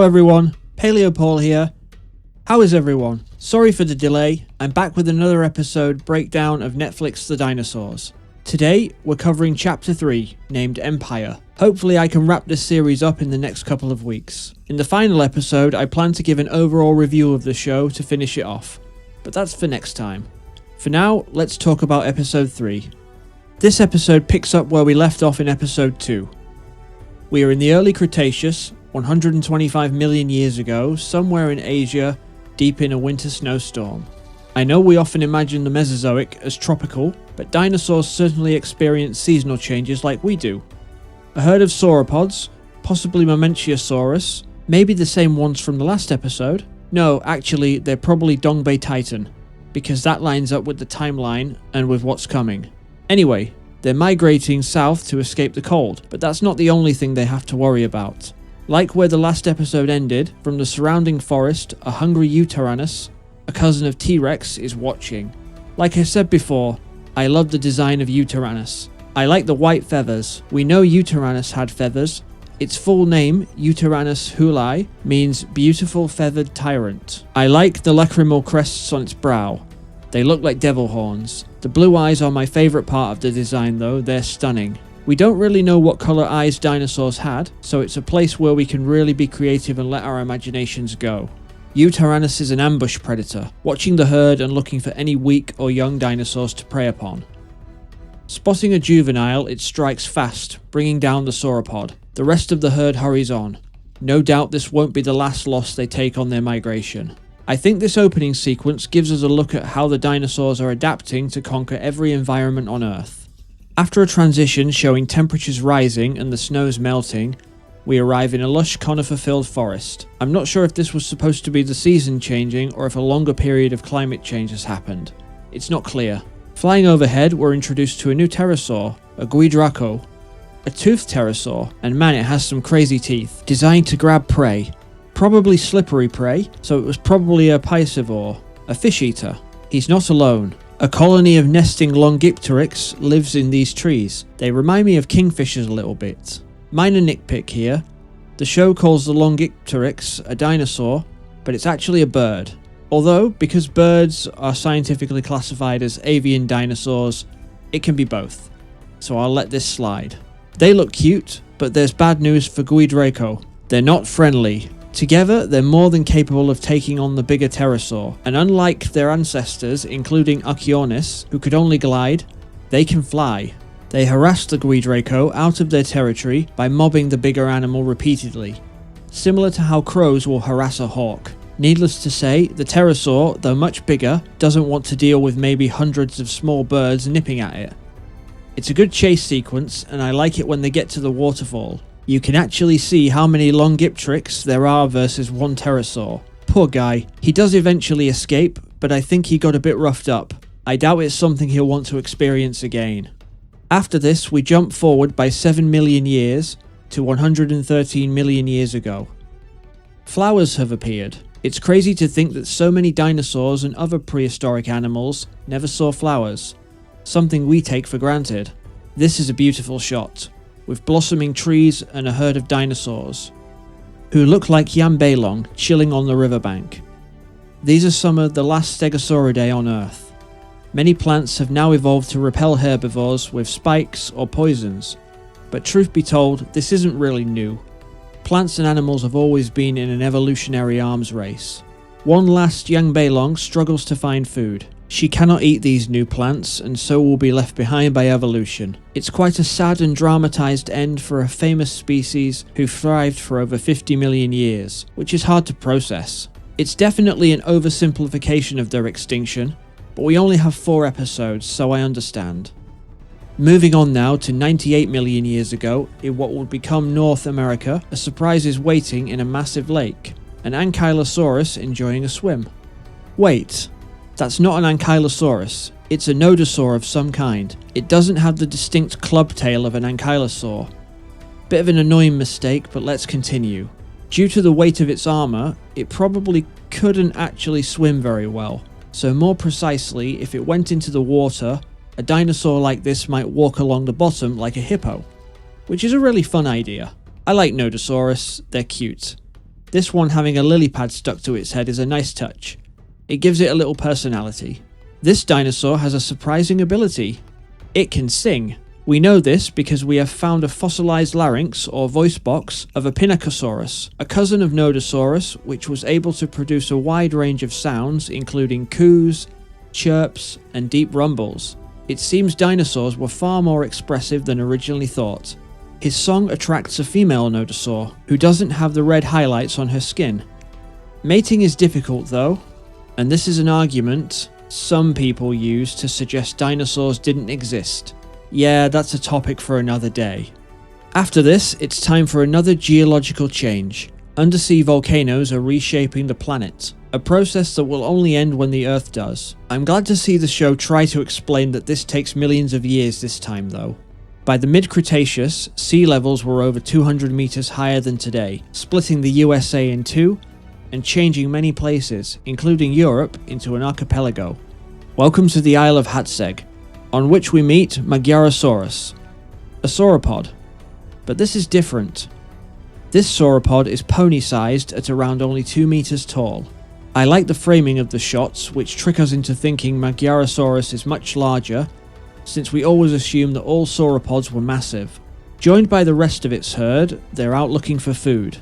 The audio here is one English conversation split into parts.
Hello everyone, Paleo Paul here. How is everyone? Sorry for the delay, I'm back with another episode breakdown of Netflix The Dinosaurs. Today, we're covering Chapter 3, named Empire. Hopefully I can wrap this series up in the next couple of weeks. In the final episode, I plan to give an overall review of the show to finish it off, but that's for next time. For now, let's talk about Episode 3. This episode picks up where we left off in Episode 2. We are in the early Cretaceous, 125 million years ago, somewhere in Asia, deep in a winter snowstorm. I know we often imagine the Mesozoic as tropical, but dinosaurs certainly experience seasonal changes like we do. A herd of sauropods, possibly Mamenchiasaurus, maybe the same ones from the last episode. No, actually, they're probably Dongbei Titan, because that lines up with the timeline and with what's coming. Anyway, they're migrating south to escape the cold, but that's not the only thing they have to worry about. Like where the last episode ended, from the surrounding forest, a hungry Eutyrannus, a cousin of T-Rex, is watching. Like I said before, I love the design of Eutyrannus. I like the white feathers. We know Eutyrannus had feathers. Its full name, Eutyrannus hulai, means beautiful feathered tyrant. I like the lacrimal crests on its brow. They look like devil horns. The blue eyes are my favourite part of the design though, they're stunning. We don't really know what colour eyes dinosaurs had, so it's a place where we can really be creative and let our imaginations go. Eutyrannus is an ambush predator, watching the herd and looking for any weak or young dinosaurs to prey upon. Spotting a juvenile, it strikes fast, bringing down the sauropod. The rest of the herd hurries on. No doubt this won't be the last loss they take on their migration. I think this opening sequence gives us a look at how the dinosaurs are adapting to conquer every environment on Earth. After a transition showing temperatures rising and the snows melting, we arrive in a lush conifer-filled forest. I'm not sure if this was supposed to be the season changing or if a longer period of climate change has happened. It's not clear. Flying overhead, we're introduced to a new pterosaur, a guidraco, a toothed pterosaur, and man, it has some crazy teeth, designed to grab prey. Probably slippery prey, so it was probably a piscivore, a fish eater. He's not alone. A colony of nesting Longipteryx lives in these trees. They remind me of kingfishers a little bit. Minor nitpick here. The show calls the Longipteryx a dinosaur, but it's actually a bird. Although, because birds are scientifically classified as avian dinosaurs, it can be both. So I'll let this slide. They look cute, but there's bad news for Guidraco. They're not friendly. Together, they're more than capable of taking on the bigger pterosaur, and unlike their ancestors, including Archaeornis, who could only glide, they can fly. They harass the Guidraco out of their territory by mobbing the bigger animal repeatedly, similar to how crows will harass a hawk. Needless to say, the pterosaur, though much bigger, doesn't want to deal with maybe hundreds of small birds nipping at it. It's a good chase sequence, and I like it when they get to the waterfall. You can actually see how many Longipteryx there are versus one pterosaur. Poor guy. He does eventually escape, but I think he got a bit roughed up. I doubt it's something he'll want to experience again. After this, we jump forward by 7 million years to 113 million years ago. Flowers have appeared. It's crazy to think that so many dinosaurs and other prehistoric animals never saw flowers, something we take for granted. This is a beautiful shot, with blossoming trees and a herd of dinosaurs, who look like Yambeilong chilling on the riverbank. These are some of the last Stegosauridae on Earth. Many plants have now evolved to repel herbivores with spikes or poisons, but truth be told, this isn't really new. Plants and animals have always been in an evolutionary arms race. One last Yambeilong struggles to find food. She cannot eat these new plants and so will be left behind by evolution. It's quite a sad and dramatised end for a famous species who thrived for over 50 million years, which is hard to process. It's definitely an oversimplification of their extinction, but we only have 4 episodes, so I understand. Moving on now to 98 million years ago, in what would become North America, a surprise is waiting in a massive lake, an Ankylosaurus enjoying a swim. Wait. That's not an Ankylosaurus, it's a nodosaur of some kind. It doesn't have the distinct club tail of an ankylosaur. Bit of an annoying mistake, but let's continue. Due to the weight of its armour, it probably couldn't actually swim very well. So more precisely, if it went into the water, a dinosaur like this might walk along the bottom like a hippo, which is a really fun idea. I like Nodosaurus, they're cute. This one having a lily pad stuck to its head is a nice touch. It gives it a little personality. This dinosaur has a surprising ability. It can sing. We know this because we have found a fossilized larynx or voice box of a Pinacosaurus, a cousin of Nodosaurus, which was able to produce a wide range of sounds including coos, chirps, and deep rumbles. It seems dinosaurs were far more expressive than originally thought. His song attracts a female Nodosaur, who doesn't have the red highlights on her skin. Mating is difficult though, and this is an argument some people use to suggest dinosaurs didn't exist. Yeah, that's a topic for another day. After this, it's time for another geological change. Undersea volcanoes are reshaping the planet, a process that will only end when the Earth does. I'm glad to see the show try to explain that this takes millions of years this time though. By the mid-Cretaceous, sea levels were over 200 meters higher than today, splitting the USA in two and changing many places, including Europe, into an archipelago. Welcome to the Isle of Hatzeg, on which we meet Magyarosaurus, a sauropod. But this is different. This sauropod is pony-sized at around only 2 meters tall. I like the framing of the shots, which trick us into thinking Magyarosaurus is much larger, since we always assume that all sauropods were massive. Joined by the rest of its herd, they're out looking for food.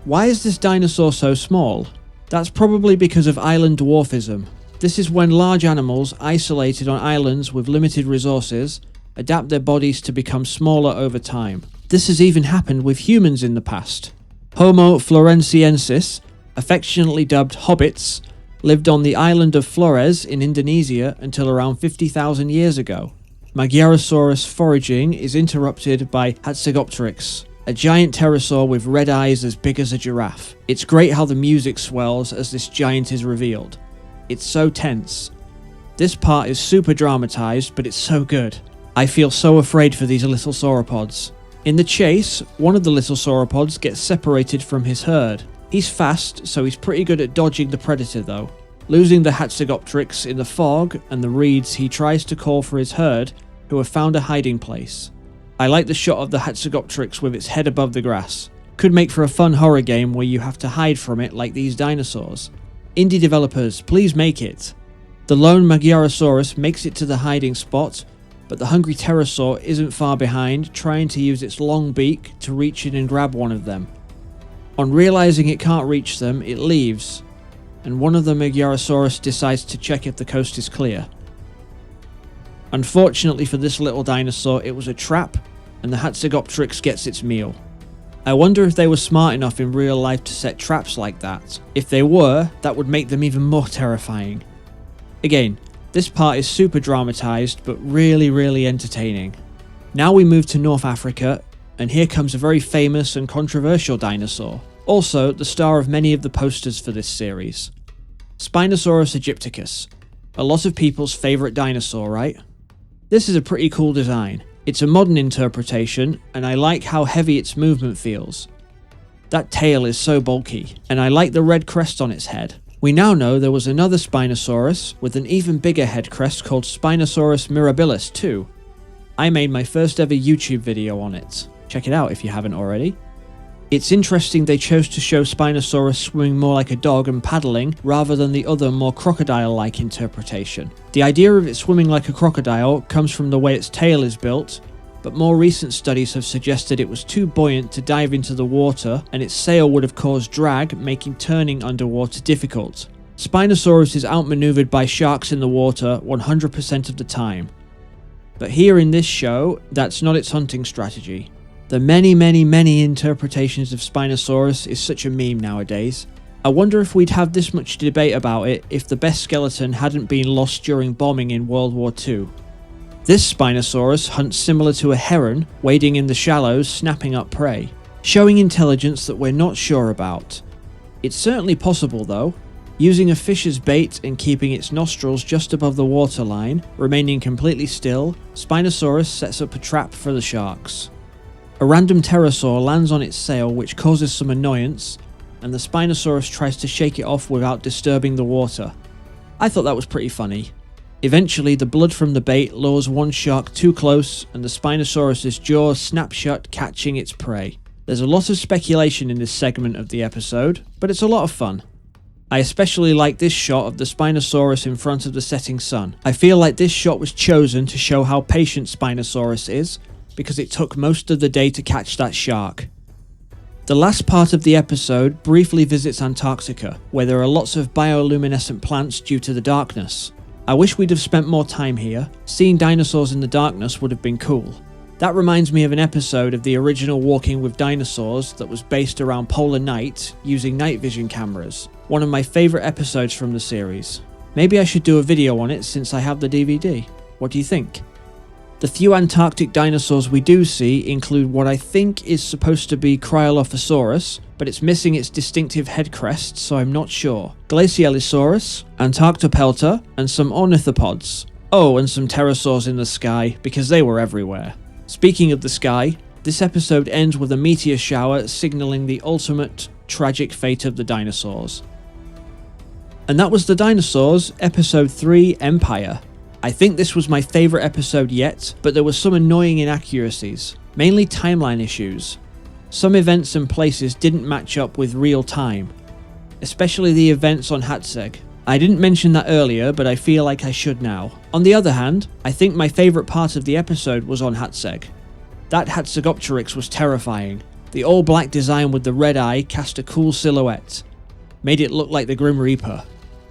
Why is this dinosaur so small? That's probably because of island dwarfism. This is when large animals, isolated on islands with limited resources, adapt their bodies to become smaller over time. This has even happened with humans in the past. Homo floresiensis, affectionately dubbed hobbits, lived on the island of Flores in Indonesia until around 50,000 years ago. Magyarosaurus foraging is interrupted by Hatzegopteryx, a giant pterosaur with red eyes as big as a giraffe. It's great how the music swells as this giant is revealed. It's so tense. This part is super dramatized, but it's so good. I feel so afraid for these little sauropods. In the chase, one of the little sauropods gets separated from his herd. He's fast, so he's pretty good at dodging the predator though. Losing the Hatzegopteryx in the fog and the reeds, he tries to call for his herd, who have found a hiding place. I like the shot of the Hatzegopteryx with its head above the grass. Could make for a fun horror game where you have to hide from it like these dinosaurs. Indie developers, please make it. The lone Magyarosaurus makes it to the hiding spot, but the hungry pterosaur isn't far behind, trying to use its long beak to reach in and grab one of them. On realizing it can't reach them, it leaves, and one of the Magyarosaurus decides to check if the coast is clear. Unfortunately for this little dinosaur, it was a trap, and the Hatzegopteryx gets its meal. I wonder if they were smart enough in real life to set traps like that. If they were, that would make them even more terrifying. Again, this part is super dramatized, but really entertaining. Now we move to North Africa, and here comes a very famous and controversial dinosaur. Also, the star of many of the posters for this series. Spinosaurus aegypticus. A lot of people's favourite dinosaur, right? This is a pretty cool design. It's a modern interpretation, and I like how heavy its movement feels. That tail is so bulky, and I like the red crest on its head. We now know there was another Spinosaurus with an even bigger head crest called Spinosaurus mirabilis too. I made my first ever YouTube video on it. Check it out if you haven't already. It's interesting they chose to show Spinosaurus swimming more like a dog and paddling rather than the other more crocodile-like interpretation. The idea of it swimming like a crocodile comes from the way its tail is built, but more recent studies have suggested it was too buoyant to dive into the water and its sail would have caused drag, making turning underwater difficult. Spinosaurus is outmaneuvered by sharks in the water 100% of the time. But here in this show, that's not its hunting strategy. The many interpretations of Spinosaurus is such a meme nowadays. I wonder if we'd have this much debate about it if the best skeleton hadn't been lost during bombing in World War II. This Spinosaurus hunts similar to a heron, wading in the shallows, snapping up prey, showing intelligence that we're not sure about. It's certainly possible though. Using a fish as bait and keeping its nostrils just above the waterline, remaining completely still, Spinosaurus sets up a trap for the sharks. A random pterosaur lands on its sail, which causes some annoyance, and the Spinosaurus tries to shake it off without disturbing the water. I thought that was pretty funny. Eventually, the blood from the bait lures one shark too close, and the Spinosaurus's jaws snap shut, catching its prey. There's a lot of speculation in this segment of the episode, but it's a lot of fun. I especially like this shot of the Spinosaurus in front of the setting sun. I feel like this shot was chosen to show how patient Spinosaurus is, because it took most of the day to catch that shark. The last part of the episode briefly visits Antarctica, where there are lots of bioluminescent plants due to the darkness. I wish we'd have spent more time here. Seeing dinosaurs in the darkness would have been cool. That reminds me of an episode of the original Walking with Dinosaurs that was based around polar night using night vision cameras. One of my favourite episodes from the series. Maybe I should do a video on it since I have the DVD. What do you think? The few Antarctic dinosaurs we do see include what I think is supposed to be Cryolophosaurus, but it's missing its distinctive head crest, so I'm not sure. Glacialisaurus, Antarctopelta, and some ornithopods. Oh, and some pterosaurs in the sky, because they were everywhere. Speaking of the sky, this episode ends with a meteor shower signalling the ultimate tragic fate of the dinosaurs. And that was The Dinosaurs, Episode 3, Empire. I think this was my favourite episode yet, but there were some annoying inaccuracies, mainly timeline issues. Some events and places didn't match up with real time, especially the events on Hatzeg. I didn't mention that earlier, but I feel like I should now. On the other hand, I think my favourite part of the episode was on Hatzeg. That Hatzegopteryx was terrifying. The all-black design with the red eye cast a cool silhouette, made it look like the Grim Reaper.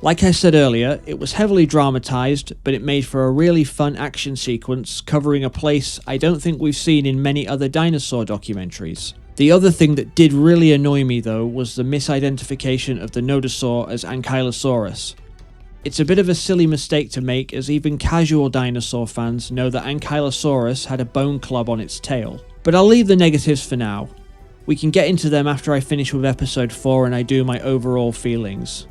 Like I said earlier, it was heavily dramatised, but it made for a really fun action sequence covering a place I don't think we've seen in many other dinosaur documentaries. The other thing that did really annoy me though was the misidentification of the nodosaur as Ankylosaurus. It's a bit of a silly mistake to make, as even casual dinosaur fans know that Ankylosaurus had a bone club on its tail. But I'll leave the negatives for now. We can get into them after I finish with episode 4 and I do my overall feelings.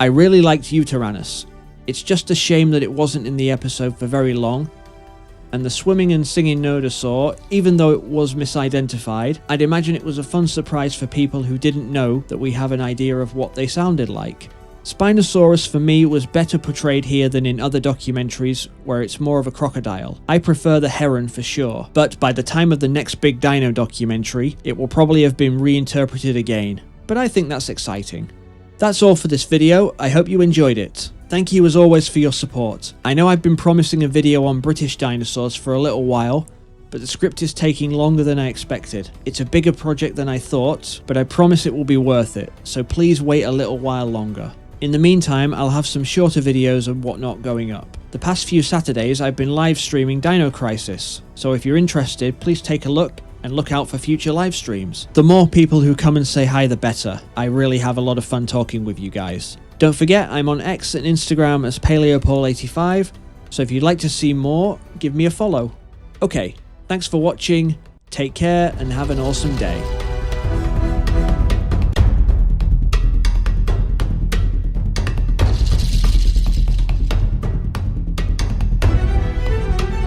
I really liked Eutyrannus. It's just a shame that it wasn't in the episode for very long. And the swimming and singing nodosaur, even though it was misidentified, I'd imagine it was a fun surprise for people who didn't know that we have an idea of what they sounded like. Spinosaurus for me was better portrayed here than in other documentaries where it's more of a crocodile. I prefer the heron for sure, but by the time of the next big dino documentary, it will probably have been reinterpreted again. But I think that's exciting. That's all for this video. I hope you enjoyed it. Thank you as always for your support. I know I've been promising a video on British dinosaurs for a little while, but the script is taking longer than I expected. It's a bigger project than I thought, but I promise it will be worth it, so please wait a little while longer. In the meantime, I'll have some shorter videos and whatnot going up. The past few Saturdays I've been live streaming Dino Crisis, so if you're interested, please take a look and look out for future live streams. The more people who come and say hi, the better. I really have a lot of fun talking with you guys. Don't forget, I'm on X and Instagram as PaleoPaul85, so if you'd like to see more, give me a follow. Okay, thanks for watching, take care, and have an awesome day.